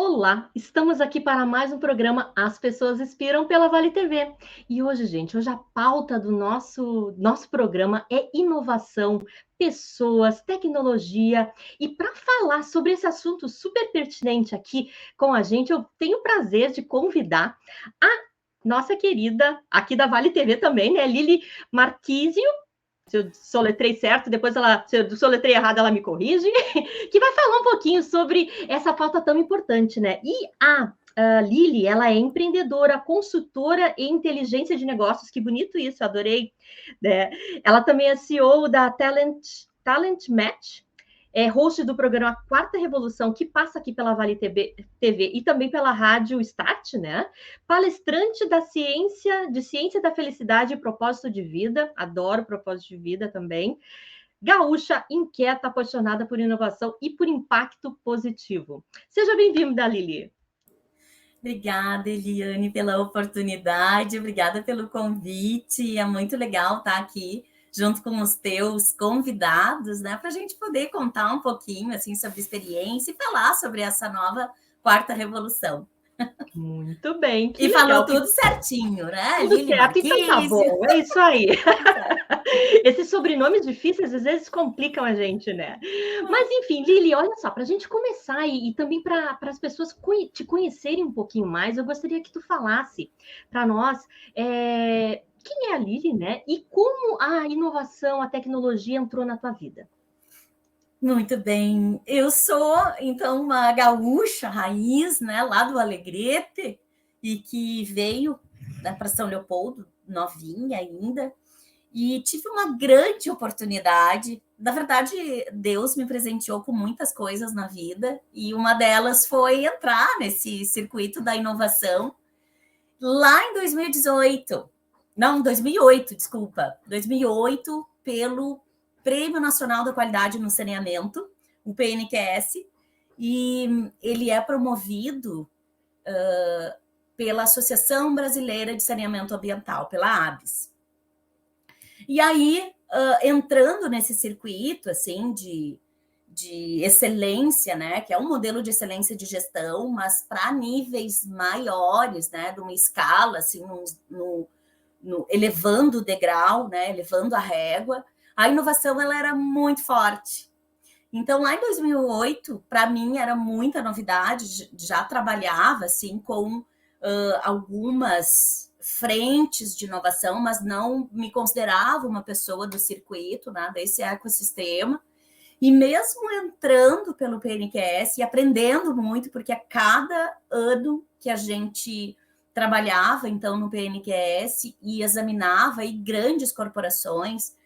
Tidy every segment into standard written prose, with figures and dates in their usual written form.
Olá, estamos aqui para mais um programa As Pessoas Inspiram pela Vale TV. E hoje, gente, a pauta do nosso programa é inovação, pessoas, tecnologia. E para falar sobre esse assunto super pertinente aqui com a gente, eu tenho o prazer de convidar a nossa querida, aqui da Vale TV também, né, Lili Marquísio. Se eu soletrei certo, depois se eu soletrei errado, ela me corrige, que vai falar um pouquinho sobre essa pauta tão importante, né? E a Lili, ela é empreendedora, consultora em inteligência de negócios, que bonito isso, adorei. Né? Ela também é CEO da Talent Match, é host do programa Quarta Revolução, que passa aqui pela Vale TV e também pela Rádio Start, né? Palestrante da ciência da felicidade e propósito de vida, adoro propósito de vida também. Gaúcha, inquieta, apaixonada por inovação e por impacto positivo. Seja bem-vinda, Lili. Obrigada, Eliane, pela oportunidade, obrigada pelo convite. É muito legal estar aqui junto com os teus convidados, né, para a gente poder contar um pouquinho assim sobre experiência e falar sobre essa nova quarta revolução. Muito bem, que e legal. Falou tudo certinho, né? Tudo Lili certo, então tá bom, é isso aí. Esses sobrenomes difíceis às vezes complicam a gente, né? Mas enfim, Lili, olha só, para a gente começar e também para as pessoas te conhecerem um pouquinho mais, eu gostaria que tu falasse para nós quem é a Lili, né? E como a inovação, a tecnologia entrou na tua vida. Muito bem, eu sou então uma gaúcha raiz, né, lá do Alegrete, e que veio, né, para São Leopoldo, novinha ainda, e tive uma grande oportunidade. Na verdade, Deus me presenteou com muitas coisas na vida, e uma delas foi entrar nesse circuito da inovação lá em 2018. Não, 2008, desculpa. 2008, pelo Prêmio Nacional da Qualidade no Saneamento, o PNQS, e ele é promovido pela Associação Brasileira de Saneamento Ambiental, pela ABS. E aí, entrando nesse circuito assim de excelência, né, que é um modelo de excelência de gestão, mas para níveis maiores, né, de uma escala, assim, elevando o degrau, né, elevando a régua, a inovação ela era muito forte. Então, lá em 2008, para mim era muita novidade, já trabalhava assim com algumas frentes de inovação, mas não me considerava uma pessoa do circuito, né, desse ecossistema. E mesmo entrando pelo PNQS e aprendendo muito, porque a cada ano que a gente trabalhava, então, no PNQS e examinava aí grandes corporações,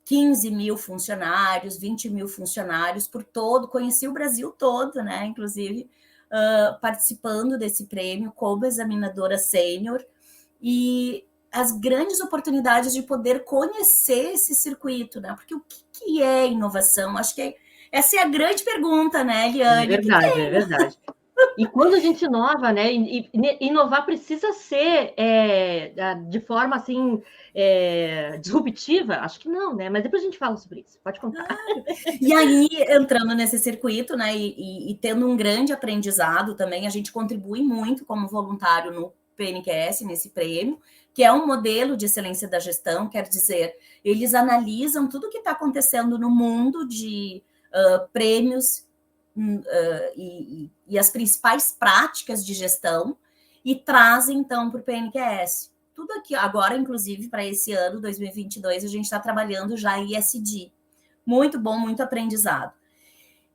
15 mil funcionários, 20 mil funcionários por todo, conheci o Brasil todo, né? Inclusive, participando desse prêmio como examinadora sênior, e as grandes oportunidades de poder conhecer esse circuito, né? Porque o que é inovação? Acho que essa é a grande pergunta, né, Eliane? É verdade, é verdade. E quando a gente inova, né? Inovar precisa ser de forma assim disruptiva? Acho que não, né? Mas depois a gente fala sobre isso. Pode contar. E aí, entrando nesse circuito, né? E tendo um grande aprendizado também, a gente contribui muito como voluntário no PNQS, nesse prêmio, que é um modelo de excelência da gestão, quer dizer, eles analisam tudo o que está acontecendo no mundo de prêmios e as principais práticas de gestão e trazem, então, para o PNQS. Tudo aqui, agora, inclusive, para esse ano, 2022, a gente está trabalhando já ESG. Muito bom, muito aprendizado.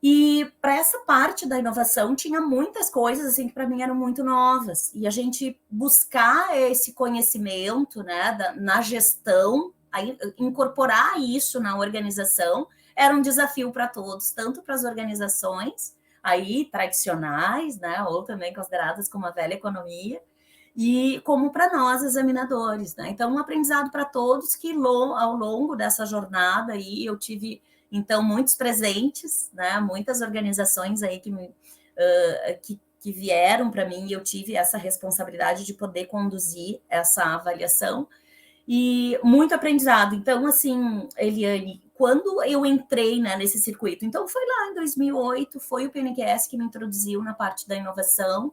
E para essa parte da inovação tinha muitas coisas assim que para mim eram muito novas, e a gente buscar esse conhecimento, né, na gestão, aí, incorporar isso na organização era um desafio para todos, tanto para as organizações aí tradicionais, né, ou também consideradas como a velha economia, e como para nós examinadores, né? Então um aprendizado para todos que ao longo dessa jornada aí eu tive então muitos presentes, né? Muitas organizações aí que vieram para mim, e eu tive essa responsabilidade de poder conduzir essa avaliação e muito aprendizado. Então, assim, Eliane, quando eu entrei, né, nesse circuito. Então, foi lá em 2008, foi o PNQS que me introduziu na parte da inovação,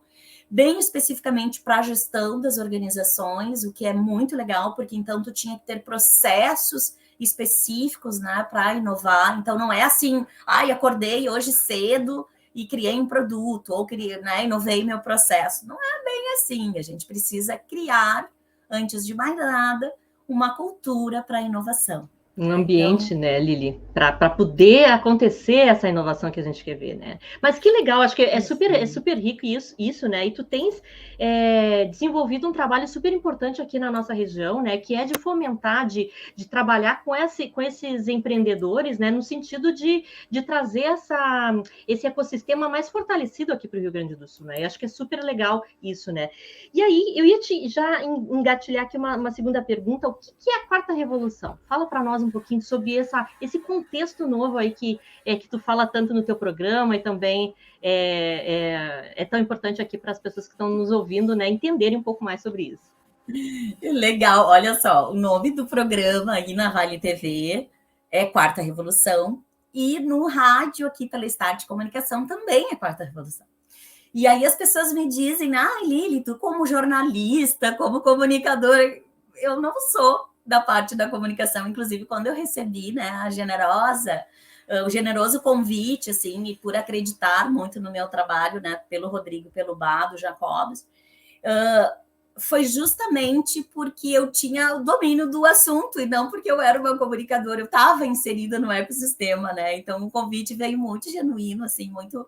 bem especificamente para a gestão das organizações, o que é muito legal, porque então tu tinha que ter processos específicos, né, para inovar. Então, não é assim, acordei hoje cedo e criei um produto, ou criei, né, inovei meu processo. Não é bem assim, a gente precisa criar, antes de mais nada, uma cultura para a inovação. Um ambiente, então, né, Lili, para poder acontecer essa inovação que a gente quer ver, né? Mas que legal, acho que é super rico isso, né? E tu tens desenvolvido um trabalho super importante aqui na nossa região, né? Que é de fomentar, de trabalhar com esses empreendedores, né? No sentido de trazer esse ecossistema mais fortalecido aqui para o Rio Grande do Sul, né? E acho que é super legal isso, né? E aí, eu ia já engatilhar aqui uma segunda pergunta. O que é a quarta revolução? Fala para nós um pouquinho sobre esse contexto novo aí que tu fala tanto no teu programa e também é tão importante aqui para as pessoas que estão nos ouvindo, né, entenderem um pouco mais sobre isso. Legal, olha só, o nome do programa aí na Vale TV é Quarta Revolução, e no rádio aqui pela Start Comunicação também é Quarta Revolução. E aí as pessoas me dizem, Lili, tu como jornalista, como comunicadora, eu não sou da parte da comunicação. Inclusive, quando eu recebi, né, o generoso convite, assim, e por acreditar muito no meu trabalho, né, pelo Rodrigo, pelo Bado, Jacobs, foi justamente porque eu tinha o domínio do assunto e não porque eu era uma comunicadora, eu estava inserida no ecossistema, né? Então, o convite veio muito genuíno, assim, muito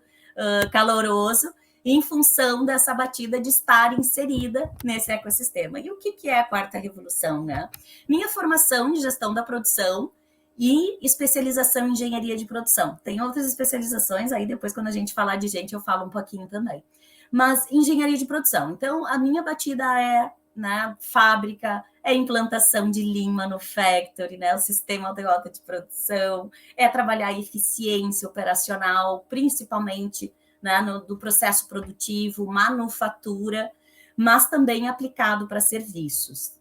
caloroso, em função dessa batida de estar inserida nesse ecossistema. E o que é a quarta revolução, né? Minha formação em gestão da produção e especialização em engenharia de produção. Tem outras especializações, aí depois quando a gente falar de gente eu falo um pouquinho também. Mas engenharia de produção. Então, a minha batida é, né, fábrica, é implantação de Lean Manufacturing, né, o sistema Toyota de produção, é trabalhar a eficiência operacional, principalmente, né, do processo produtivo, manufatura, mas também aplicado para serviços.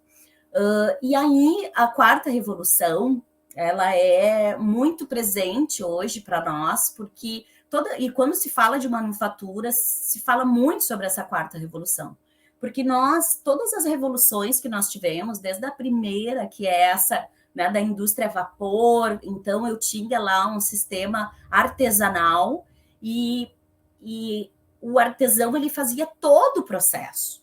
E aí, a quarta revolução, ela é muito presente hoje para nós, porque e quando se fala de manufatura, se fala muito sobre essa quarta revolução. Porque todas as revoluções que nós tivemos, desde a primeira, que é essa, né, da indústria a vapor, então eu tinha lá um sistema artesanal e o artesão ele fazia todo o processo.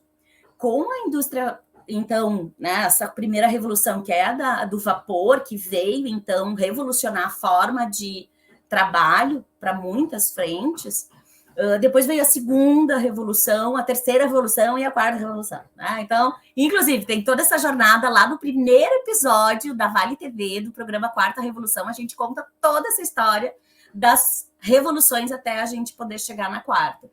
Com a indústria, então, né, essa primeira revolução que é do vapor, que veio, então, revolucionar a forma de trabalho para muitas frentes. Depois veio a segunda revolução, a terceira revolução e a quarta revolução. Né? Então, inclusive, tem toda essa jornada lá no primeiro episódio da Vale TV, do programa Quarta Revolução. A gente conta toda essa história das revoluções até a gente poder chegar na quarta.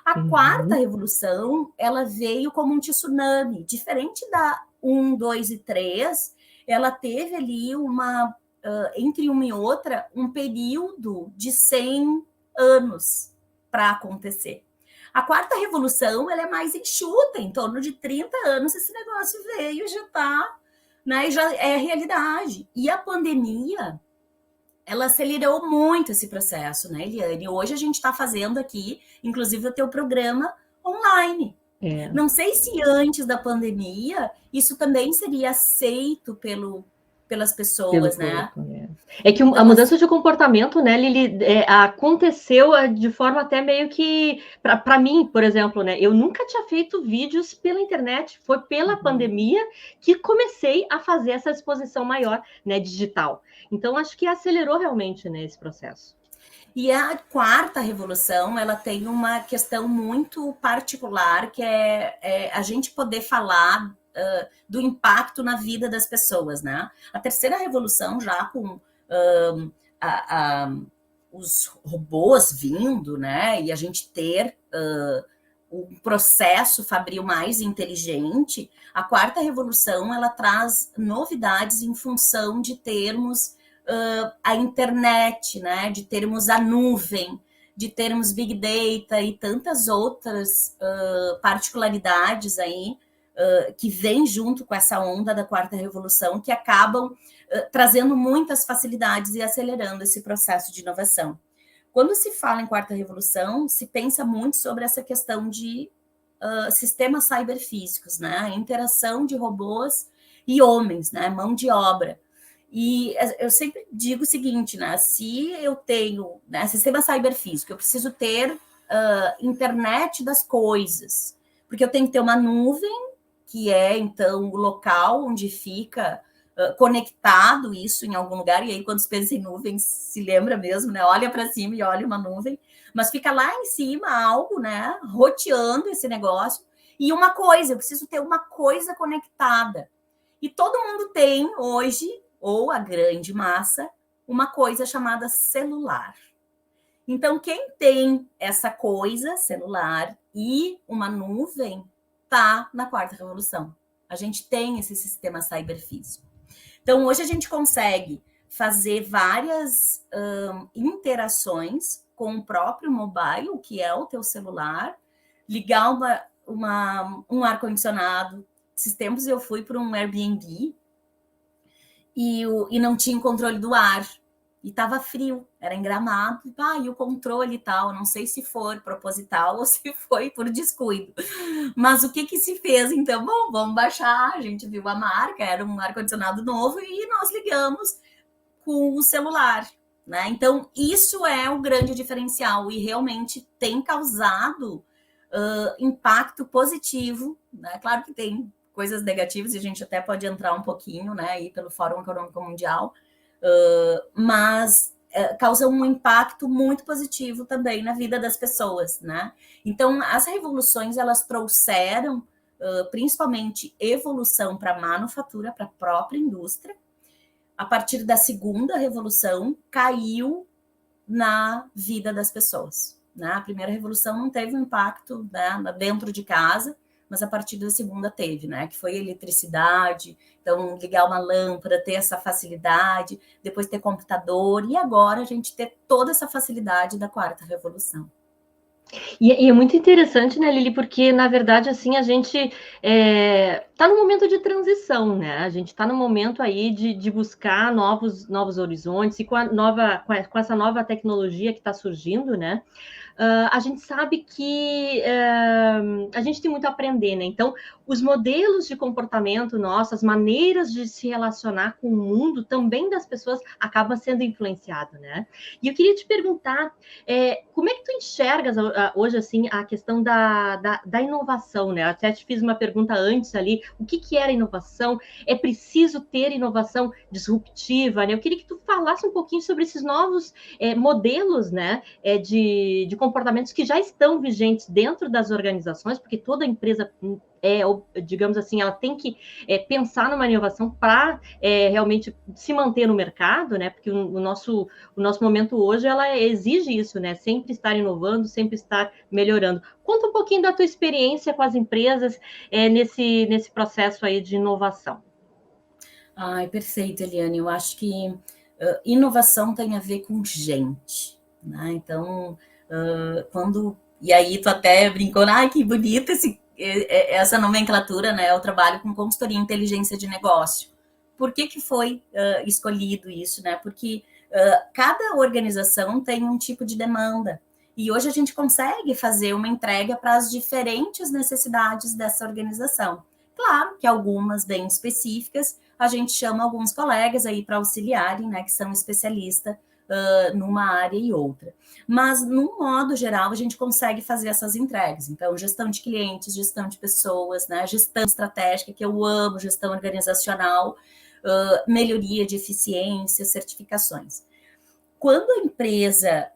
A quarta revolução, ela veio como um tsunami. Diferente da 1, 2 e 3, ela teve ali entre uma e outra, um período de 100 anos para acontecer. A quarta revolução, ela é mais enxuta, em torno de 30 anos esse negócio veio, já está, né, já é realidade. E a pandemia, ela acelerou muito esse processo, né, Eliane? Hoje a gente está fazendo aqui, inclusive, o teu programa online. Não sei se antes da pandemia isso também seria aceito pelas pessoas, né? É que a mudança de comportamento, né, Lili, aconteceu de forma até meio que, para mim, por exemplo, né, eu nunca tinha feito vídeos pela internet, foi pela pandemia que comecei a fazer essa exposição maior, né, digital. Então, acho que acelerou realmente, né, esse processo. E a quarta revolução, ela tem uma questão muito particular, que é a gente poder falar do impacto na vida das pessoas, né? A terceira revolução, já com os robôs vindo, né? E a gente ter um processo fabril mais inteligente, a quarta revolução, ela traz novidades em função de termos a internet, né? De termos a nuvem, de termos Big Data e tantas outras particularidades aí que vem junto com essa onda da quarta revolução, que acabam trazendo muitas facilidades e acelerando esse processo de inovação. Quando se fala em quarta revolução, se pensa muito sobre essa questão de sistemas cyberfísicos, né? A interação de robôs e homens, né? Mão de obra. E eu sempre digo o seguinte, né? Se eu tenho, né, sistema cyberfísico, eu preciso ter internet das coisas, porque eu tenho que ter uma nuvem, que é, então, o local onde fica conectado isso em algum lugar, e aí quando se pensa em nuvem, se lembra mesmo, né? Olha para cima e olha uma nuvem, mas fica lá em cima algo, né? Roteando esse negócio, e uma coisa, eu preciso ter uma coisa conectada. E todo mundo tem hoje, ou a grande massa, uma coisa chamada celular. Então, quem tem essa coisa, celular, e uma nuvem, está na quarta revolução. A gente tem esse sistema cyberfísico. Então, hoje a gente consegue fazer várias interações com o próprio mobile, que é o teu celular, ligar um ar-condicionado. Esses tempos eu fui para um Airbnb e não tinha controle do ar. E estava frio, era em Gramado, e o controle e tal, não sei se foi proposital ou se foi por descuido. Mas o que se fez, então? Bom, vamos baixar, a gente viu a marca, era um ar-condicionado novo e nós ligamos com o celular, né? Então, isso é o grande diferencial e realmente tem causado impacto positivo, né? Claro que tem coisas negativas e a gente até pode entrar um pouquinho, né, aí pelo Fórum Econômico Mundial, mas causa um impacto muito positivo também na vida das pessoas, né? Então, as revoluções, elas trouxeram principalmente evolução para a manufatura, para a própria indústria. A partir da segunda revolução, caiu na vida das pessoas, né? A primeira revolução não teve um impacto, né, dentro de casa, mas a partir da segunda teve, né? Que foi a eletricidade, então ligar uma lâmpada, ter essa facilidade, depois ter computador, e agora a gente ter toda essa facilidade da quarta revolução. E é muito interessante, né, Lili, porque, na verdade, assim, a gente está num momento de transição, né? A gente está no momento aí de buscar novos horizontes, e com essa nova tecnologia que está surgindo, né? A gente sabe que a gente tem muito a aprender, né? Então, os modelos de comportamento nossos, as maneiras de se relacionar com o mundo também das pessoas acabam sendo influenciados, né? E eu queria te perguntar, como é que tu enxergas hoje, assim, a questão da inovação, né? Eu até te fiz uma pergunta antes ali, o que era inovação? É preciso ter inovação disruptiva, né? Eu queria que tu falasse um pouquinho sobre esses novos modelos, né, de comportamentos que já estão vigentes dentro das organizações, porque toda empresa digamos assim, ela tem que pensar numa inovação para realmente se manter no mercado, né? Porque o nosso momento hoje, ela exige isso, né? Sempre estar inovando, sempre estar melhorando. Conta um pouquinho da tua experiência com as empresas nesse processo aí de inovação. Ai, perfeito, Eliane. Eu acho que inovação tem a ver com gente, né? Então, e aí tu até brincou, ai, que bonito essa nomenclatura, né? Eu trabalho com consultoria e inteligência de negócio. Por que foi escolhido isso, né? Porque cada organização tem um tipo de demanda. E hoje a gente consegue fazer uma entrega para as diferentes necessidades dessa organização. Claro que algumas bem específicas, a gente chama alguns colegas aí para auxiliarem, né? Que são especialistas numa área e outra. Mas, no modo geral, a gente consegue fazer essas entregas. Então, gestão de clientes, gestão de pessoas, né? Gestão estratégica, que eu amo, gestão organizacional, melhoria de eficiência, certificações. Quando a empresa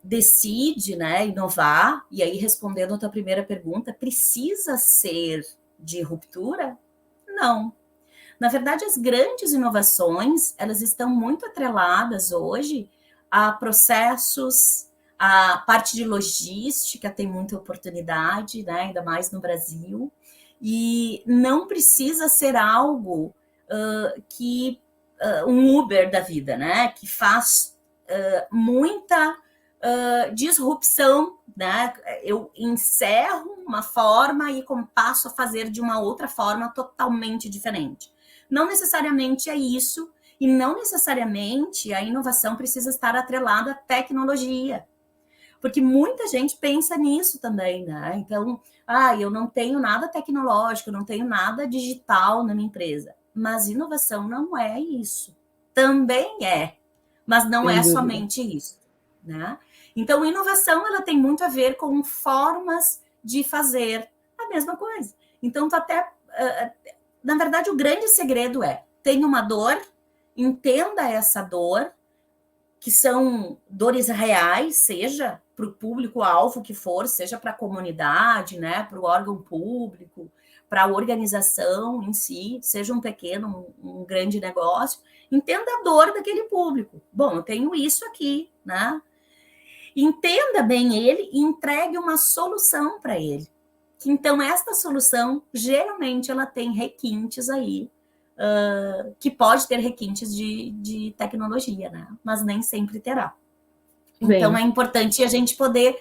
decide, né, inovar, e aí respondendo a tua primeira pergunta, precisa ser de ruptura? Não. Na verdade, as grandes inovações, elas estão muito atreladas hoje a processos, a parte de logística tem muita oportunidade, né, ainda mais no Brasil, e não precisa ser algo um Uber da vida, né, que faz muita disrupção, né? Eu encerro uma forma e passo a fazer de uma outra forma totalmente diferente. Não necessariamente é isso, e não necessariamente a inovação precisa estar atrelada à tecnologia, porque muita gente pensa nisso também, né? Então, eu não tenho nada tecnológico, não tenho nada digital na minha empresa. Mas inovação não é isso. Também é, mas não Sem é dúvida. somente isso, né? Então, inovação, ela tem muito a ver com formas de fazer a mesma coisa. Então, na verdade, o grande segredo é: tem uma dor, entenda essa dor, que são dores reais, seja para o público-alvo que for, seja para a comunidade, né, para o órgão público, para a organização em si, seja um pequeno, um grande negócio, entenda a dor daquele público. Bom, eu tenho isso aqui, né? Entenda bem ele e entregue uma solução para ele. Então, esta solução, geralmente, ela tem requintes aí, que pode ter requintes de tecnologia, né? Mas nem sempre terá. Então, Bem, é importante a gente poder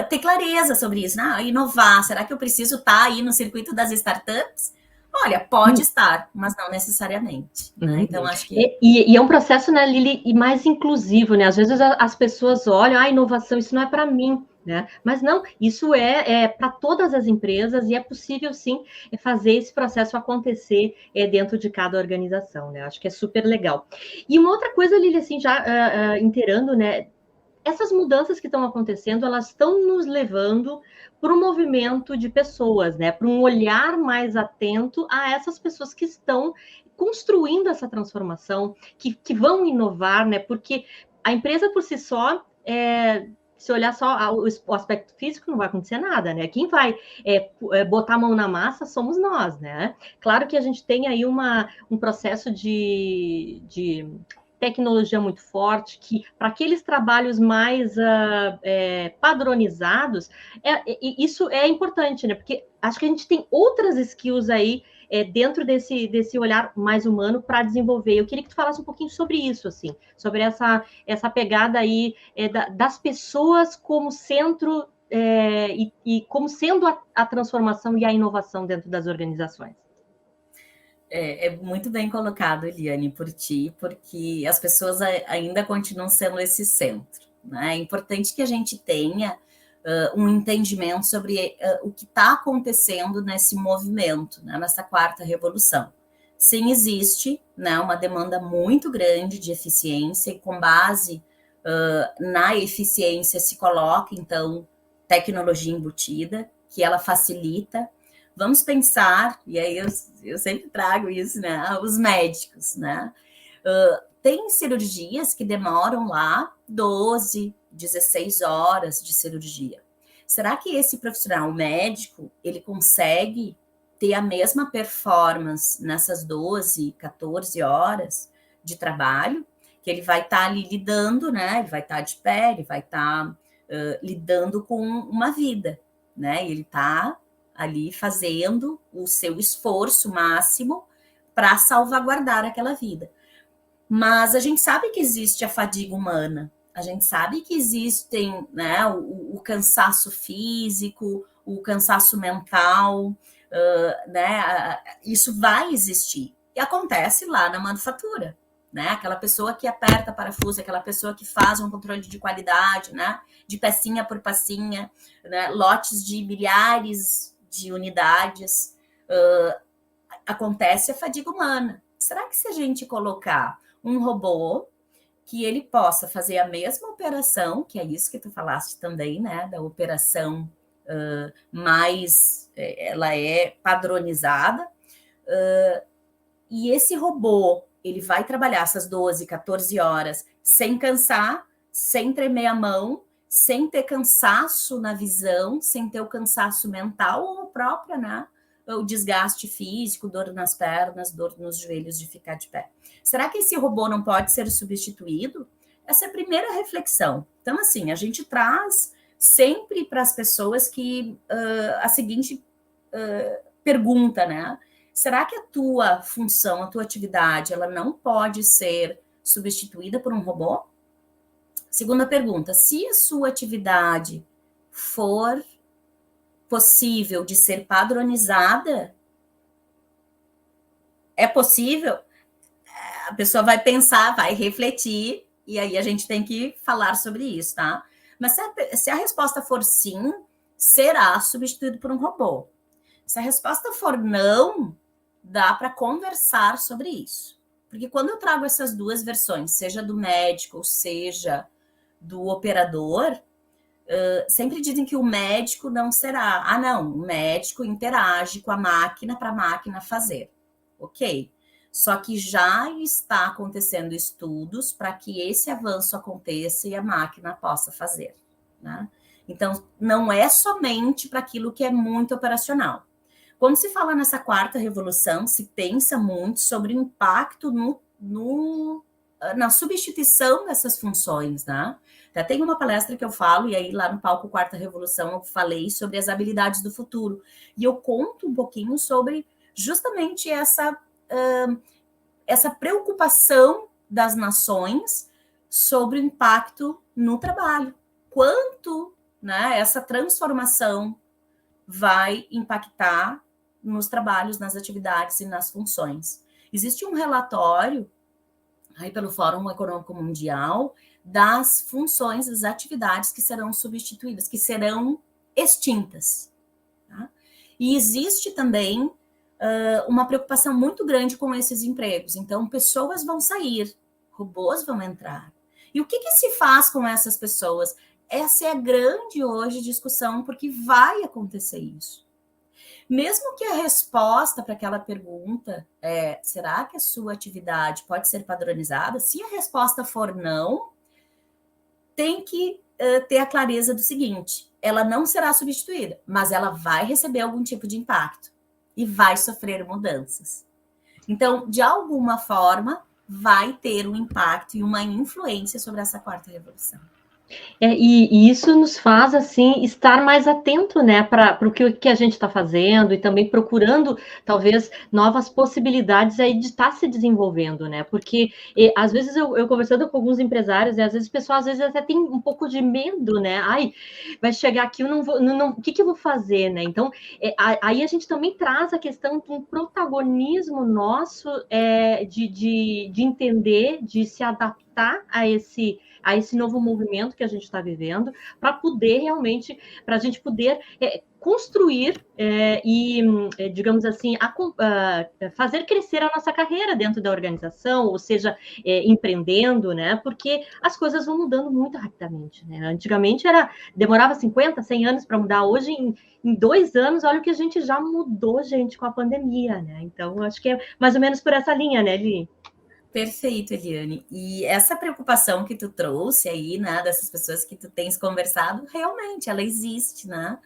ter clareza sobre isso, né? Inovar, será que eu preciso estar aí no circuito das startups? Olha, pode estar, mas não necessariamente, né? Então, acho que... E é um processo, né, Lili, e mais inclusivo, né? Às vezes as pessoas olham, inovação, isso não é para mim, né? Mas não, isso é para todas as empresas e é possível, sim, fazer esse processo acontecer dentro de cada organização, né? Acho que é super legal. E uma outra coisa, Lili, assim, já inteirando, né? Essas mudanças que estão acontecendo, elas estão nos levando para um movimento de pessoas, né? Para um olhar mais atento a essas pessoas que estão construindo essa transformação, que vão inovar, né? Porque a empresa por si só, se olhar só o aspecto físico, não vai acontecer nada, né? Quem vai botar a mão na massa somos nós, né? Claro que a gente tem aí um processo de tecnologia muito forte, que para aqueles trabalhos mais padronizados, isso é importante, né? Porque acho que a gente tem outras skills aí dentro desse olhar mais humano para desenvolver. Eu queria que tu falasse um pouquinho sobre isso, assim, sobre essa pegada aí das pessoas como centro e como sendo a transformação e a inovação dentro das organizações. É muito bem colocado, Eliane, por ti, porque as pessoas ainda continuam sendo esse centro, né? É importante que a gente tenha um entendimento sobre o que está acontecendo nesse movimento, né? Nessa quarta revolução. Sim, existe, né, uma demanda muito grande de eficiência, e com base na eficiência se coloca, então, tecnologia embutida, que ela facilita. Vamos pensar, e aí eu sempre trago isso, né? Os médicos, né? Tem cirurgias que demoram lá 12, 16 horas de cirurgia. Será que esse profissional médico, ele consegue ter a mesma performance nessas 12, 14 horas de trabalho? Que ele vai estar ali lidando, né? Ele vai estar de pé, ele vai estar lidando com uma vida, né? Ele está ali fazendo o seu esforço máximo para salvaguardar aquela vida. Mas a gente sabe que existe a fadiga humana, a gente sabe que existem, né, o cansaço físico, o cansaço mental, né, isso vai existir. E acontece lá na manufatura, né? Aquela pessoa que aperta parafuso, aquela pessoa que faz um controle de qualidade, né? De pecinha por pecinha, né? Lotes de milhares de unidades, acontece a fadiga humana. Será que se a gente colocar um robô que ele possa fazer a mesma operação, que é isso que tu falaste também, né, da operação mais, ela é padronizada, e esse robô, ele vai trabalhar essas 12, 14 horas sem cansar, sem tremer a mão, sem ter cansaço na visão, sem ter o cansaço mental ou própria, né? O desgaste físico, dor nas pernas, dor nos joelhos de ficar de pé. Será que esse robô não pode ser substituído? Essa é a primeira reflexão. Então, assim, a gente traz sempre para as pessoas que a seguinte pergunta, né? Será que a tua função, a tua atividade, ela não pode ser substituída por um robô? Segunda pergunta, se a sua atividade for possível de ser padronizada, é possível? A pessoa vai pensar, vai refletir, e aí a gente tem que falar sobre isso, tá? Mas se a resposta for sim, será substituído por um robô. Se a resposta for não, dá para conversar sobre isso. Porque quando eu trago essas duas versões, seja do médico, ou seja do operador, sempre dizem que o médico não será. Ah, não, o médico interage com a máquina para a máquina fazer. Ok. Só que já está acontecendo estudos para que esse avanço aconteça e a máquina possa fazer, né? Então, não é somente para aquilo que é muito operacional. Quando se fala nessa quarta revolução, se pensa muito sobre o impacto na substituição dessas funções, né? Até tem uma palestra que eu falo, e aí lá no palco Quarta Revolução eu falei sobre as habilidades do futuro. E eu conto um pouquinho sobre justamente essa preocupação das nações sobre o impacto no trabalho. Quanto, né, essa transformação vai impactar nos trabalhos, nas atividades e nas funções. Existe um relatório aí pelo Fórum Econômico Mundial das funções, das atividades que serão substituídas, que serão extintas. Tá? E existe também uma preocupação muito grande com esses empregos. Então, pessoas vão sair, robôs vão entrar. E o que se faz com essas pessoas? Essa é a grande hoje discussão, porque vai acontecer isso. Mesmo que a resposta para aquela pergunta é, será que a sua atividade pode ser padronizada? Se a resposta for não, tem que ter a clareza do seguinte, ela não será substituída, mas ela vai receber algum tipo de impacto e vai sofrer mudanças. Então, de alguma forma, vai ter um impacto e uma influência sobre essa quarta revolução. E isso nos faz, assim, estar mais atento, né, para o que a gente está fazendo e também procurando, talvez, novas possibilidades aí de estar se desenvolvendo, né, porque às vezes eu conversando com alguns empresários, e às vezes o pessoal, às vezes, até tem um pouco de medo, né, ai, vai chegar aqui, eu não vou, o que eu vou fazer, né, então, aí a gente também traz a questão de um protagonismo nosso de entender, de se adaptar a esse novo movimento que a gente está vivendo, para poder realmente, para a gente poder construir digamos assim, fazer crescer a nossa carreira dentro da organização, ou seja, empreendendo, né? Porque as coisas vão mudando muito rapidamente, né? Antigamente demorava 50, 100 anos para mudar, hoje em 2 anos, olha o que a gente já mudou, gente, com a pandemia, né? Então, acho que é mais ou menos por essa linha, né, Li? Perfeito, Eliane. E essa preocupação que tu trouxe aí, né, dessas pessoas que tu tens conversado, realmente, ela existe, né?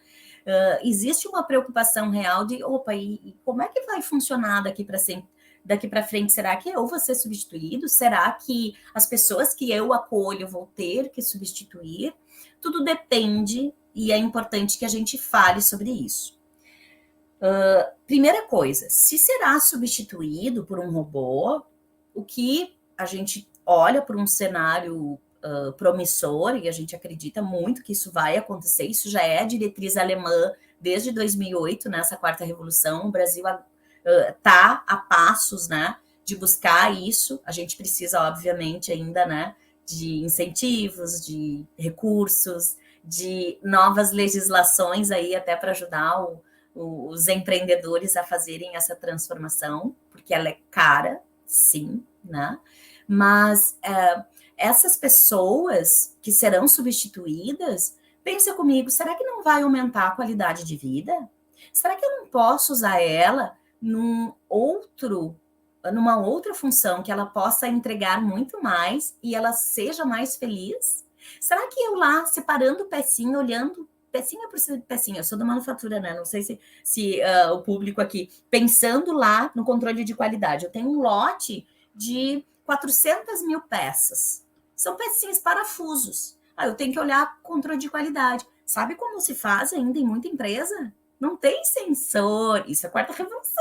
Existe uma preocupação real de, opa, e como é que vai funcionar daqui para frente? Será que eu vou ser substituído? Será que as pessoas que eu acolho vou ter que substituir? Tudo depende e é importante que a gente fale sobre isso. Primeira coisa, se será substituído por um robô, o que a gente olha por um cenário promissor, e a gente acredita muito que isso vai acontecer, isso já é a diretriz alemã desde 2008, nessa quarta revolução, o Brasil está a passos, né, de buscar isso, a gente precisa, obviamente, ainda, né, de incentivos, de recursos, de novas legislações aí até para ajudar os empreendedores a fazerem essa transformação, porque ela é cara, sim, né? Mas essas pessoas que serão substituídas, pensa comigo, será que não vai aumentar a qualidade de vida? Será que eu não posso usar ela numa outra função que ela possa entregar muito mais e ela seja mais feliz? Será que eu lá, separando pecinha, olhando pecinha por pecinha, eu sou da manufatura, né? Não sei se o público aqui, pensando lá no controle de qualidade, eu tenho um lote de 400 mil peças. São pecinhas, parafusos. Eu tenho que olhar controle de qualidade. Sabe como se faz ainda em muita empresa? Não tem sensor. Isso é quarta revolução.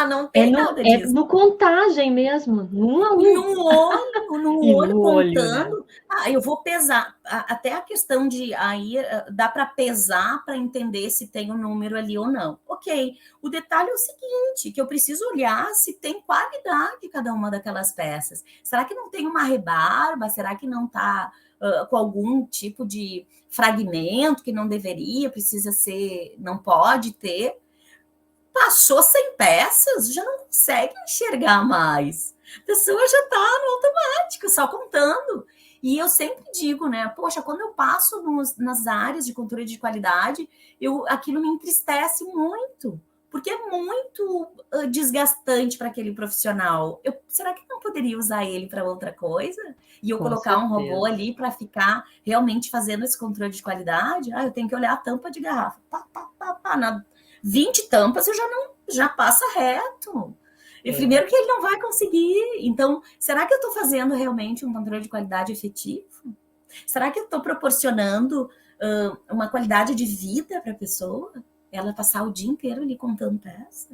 Não tem nada É disso. no contagem mesmo, no 1 a 1. No E olho, no olho, né? contando. Eu vou pesar. Até a questão de aí dá para pesar para entender se tem um número ali ou não. Ok. O detalhe é o seguinte: que eu preciso olhar se tem qualidade cada uma daquelas peças. Será que não tem uma rebarba? Será que não está com algum tipo de fragmento que não deveria, precisa ser, não pode ter? Passou 100 peças, já não consegue enxergar mais. A pessoa já está no automático, só contando. E eu sempre digo, né? Poxa, quando eu passo nas áreas de controle de qualidade, aquilo me entristece muito, porque é muito desgastante para aquele profissional. Será que não poderia usar ele para outra coisa? E eu Com colocar um robô certeza. ali para ficar realmente fazendo esse controle de qualidade? Eu tenho que olhar a tampa de garrafa. Pá, pá, pá, pá, 20 tampas, eu já passa reto. E primeiro que ele não vai conseguir. Então, será que eu estou fazendo realmente um controle de qualidade efetivo? Será que eu estou proporcionando uma qualidade de vida para a pessoa? Ela passar o dia inteiro ali contando peça?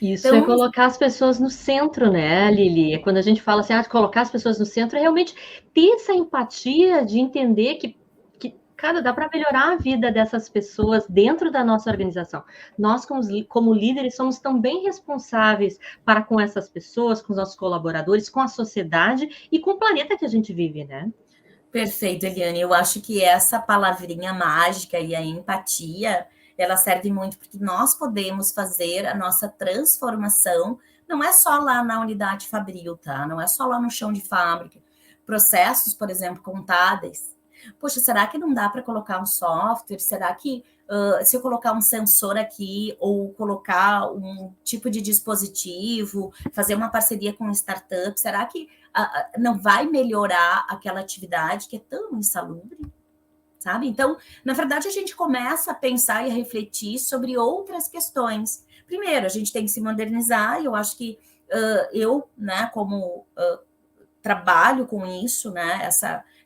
Isso é Então, colocar as pessoas no centro, né, Lili? É quando a gente fala assim, de colocar as pessoas no centro, é realmente ter essa empatia de entender que cara, dá para melhorar a vida dessas pessoas dentro da nossa organização. Nós, como líderes, somos também responsáveis para com essas pessoas, com os nossos colaboradores, com a sociedade e com o planeta que a gente vive, né? perfeito, Eliane. Eu acho que essa palavrinha mágica e a empatia, ela serve muito porque nós podemos fazer a nossa transformação, não é só lá na unidade fabril, tá? Não é só lá no chão de fábrica. Processos, por exemplo, contábeis. Poxa, será que não dá para colocar um software? Será que se eu colocar um sensor aqui ou colocar um tipo de dispositivo, fazer uma parceria com um startup, será que não vai melhorar aquela atividade que é tão insalubre, sabe? Então, na verdade, a gente começa a pensar e a refletir sobre outras questões. Primeiro, a gente tem que se modernizar, e eu acho que eu, né, como trabalho com isso, né?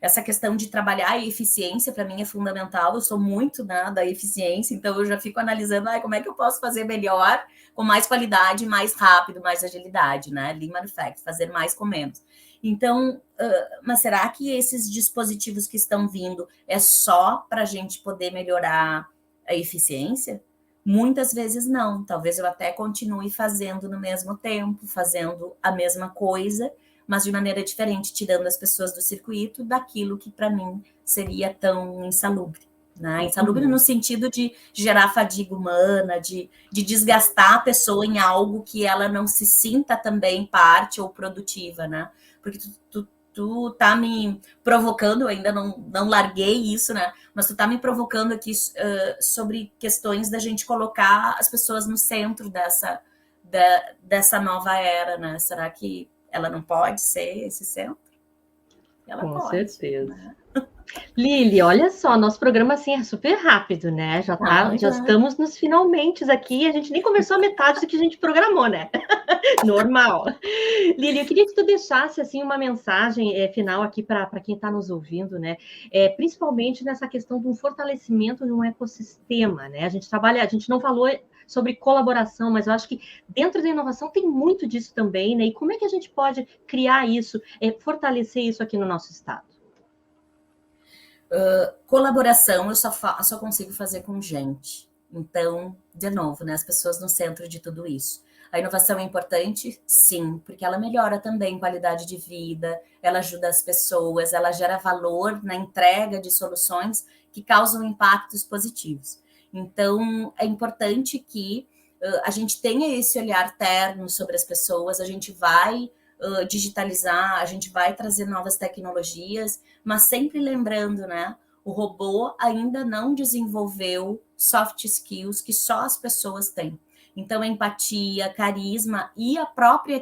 Essa questão de trabalhar a eficiência para mim é fundamental. Eu sou muito, né, da eficiência, então eu já fico analisando como é que eu posso fazer melhor, com mais qualidade, mais rápido, mais agilidade, né? Lean Manufacturing, fazer mais com menos. Então, mas será que esses dispositivos que estão vindo é só para a gente poder melhorar a eficiência? Muitas vezes não. Talvez eu até continue fazendo no mesmo tempo, fazendo a mesma coisa, mas de maneira diferente, tirando as pessoas do circuito daquilo que para mim seria tão insalubre. Né? Insalubre no sentido de gerar fadiga humana, de desgastar a pessoa em algo que ela não se sinta também parte ou produtiva, né? Porque tu tá me provocando, eu ainda não larguei isso, né? Mas tu tá me provocando aqui sobre questões da gente colocar as pessoas no centro dessa nova era, né? Será que ela não pode ser esse centro? Ela Com pode. certeza. Né? Lili, olha só, nosso programa assim é super rápido, né? Já estamos nos finalmente aqui, a gente nem conversou a metade do que a gente programou, né? Normal. Lili, eu queria que tu deixasse assim uma mensagem final aqui para quem está nos ouvindo, né? Principalmente nessa questão do fortalecimento de um ecossistema, né? A gente não falou sobre colaboração, mas eu acho que dentro da inovação tem muito disso também, né? E como é que a gente pode criar isso, fortalecer isso aqui no nosso estado? Colaboração eu só consigo fazer com gente. Então, de novo, né, as pessoas no centro de tudo isso. A inovação é importante? Sim, porque ela melhora também qualidade de vida, ela ajuda as pessoas, ela gera valor na entrega de soluções que causam impactos positivos. Então, é importante que a gente tenha esse olhar terno sobre as pessoas, a gente vai digitalizar, a gente vai trazer novas tecnologias, mas sempre lembrando, né? O robô ainda não desenvolveu soft skills que só as pessoas têm. Então, empatia, carisma e a própria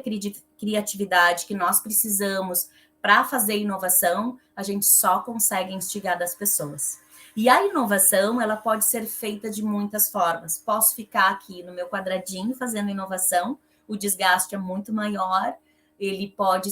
criatividade que nós precisamos para fazer inovação, a gente só consegue instigar das pessoas. E a inovação, ela pode ser feita de muitas formas. Posso ficar aqui no meu quadradinho fazendo inovação, o desgaste é muito maior, ele pode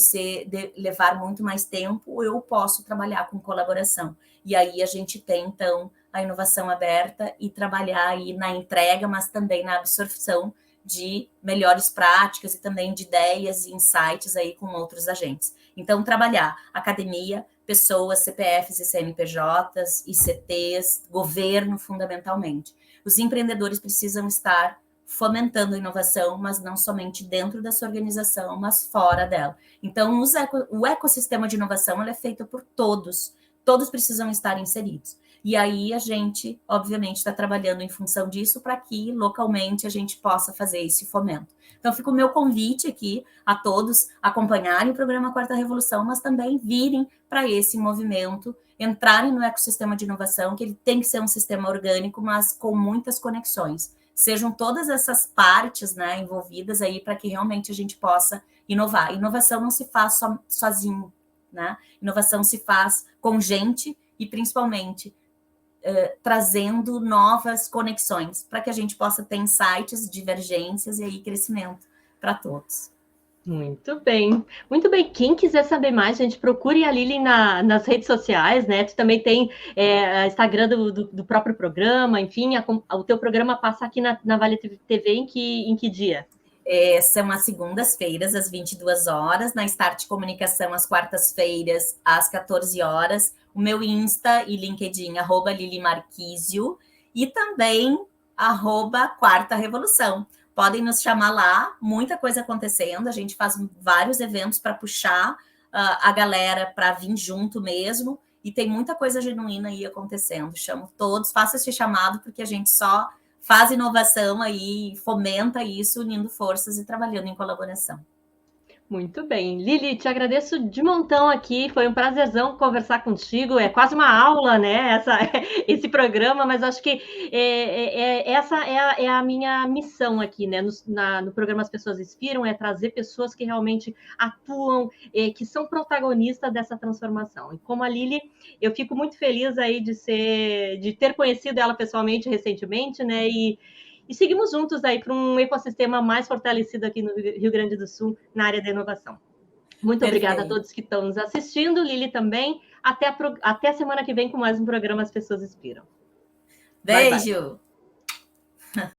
levar muito mais tempo, ou eu posso trabalhar com colaboração. E aí a gente tem, então, a inovação aberta e trabalhar aí na entrega, mas também na absorção de melhores práticas e também de ideias e insights aí com outros agentes. Então, trabalhar academia, pessoas, CPFs e CNPJs, ICTs, governo, fundamentalmente. Os empreendedores precisam estar fomentando a inovação, mas não somente dentro da sua organização, mas fora dela. Então, o ecossistema de inovação ele é feito por todos. Todos precisam estar inseridos. E aí a gente, obviamente, está trabalhando em função disso para que localmente a gente possa fazer esse fomento. Então, fica o meu convite aqui a todos acompanharem o programa Quarta Revolução, mas também virem para esse movimento, entrarem no ecossistema de inovação, que ele tem que ser um sistema orgânico, mas com muitas conexões. Sejam todas essas partes, né, envolvidas aí para que realmente a gente possa inovar. Inovação não se faz sozinho, né? Inovação se faz com gente e principalmente trazendo novas conexões para que a gente possa ter insights, divergências e aí crescimento para todos. Muito bem, muito bem. Quem quiser saber mais, gente, procure a Lili nas redes sociais, né? Tu também tem Instagram do próprio programa, enfim, o teu programa passa aqui na Vale TV em que dia? São as segundas-feiras, às 22 horas, na Start Comunicação, às quartas-feiras, às 14 horas. O meu Insta e LinkedIn, @LiliMarquísio, e também @Quarta Revolução. Podem nos chamar lá, muita coisa acontecendo, a gente faz vários eventos para puxar a galera para vir junto mesmo, e tem muita coisa genuína aí acontecendo. Chamo todos, faça esse chamado, porque a gente só faz inovação aí, fomenta isso, unindo forças e trabalhando em colaboração. Muito bem. Lili, te agradeço de montão aqui, foi um prazerzão conversar contigo, é quase uma aula, né, esse programa, mas acho que essa é a minha missão aqui, né, no programa As Pessoas Inspiram, é trazer pessoas que realmente atuam, que são protagonistas dessa transformação. E como a Lili, eu fico muito feliz aí de ter conhecido ela pessoalmente recentemente, né, e seguimos juntos aí para um ecossistema mais fortalecido aqui no Rio Grande do Sul, na área da inovação. Muito obrigada a todos que estão nos assistindo, Lili também. Até a semana que vem com mais um programa As Pessoas Inspiram. Beijo! Bye, bye.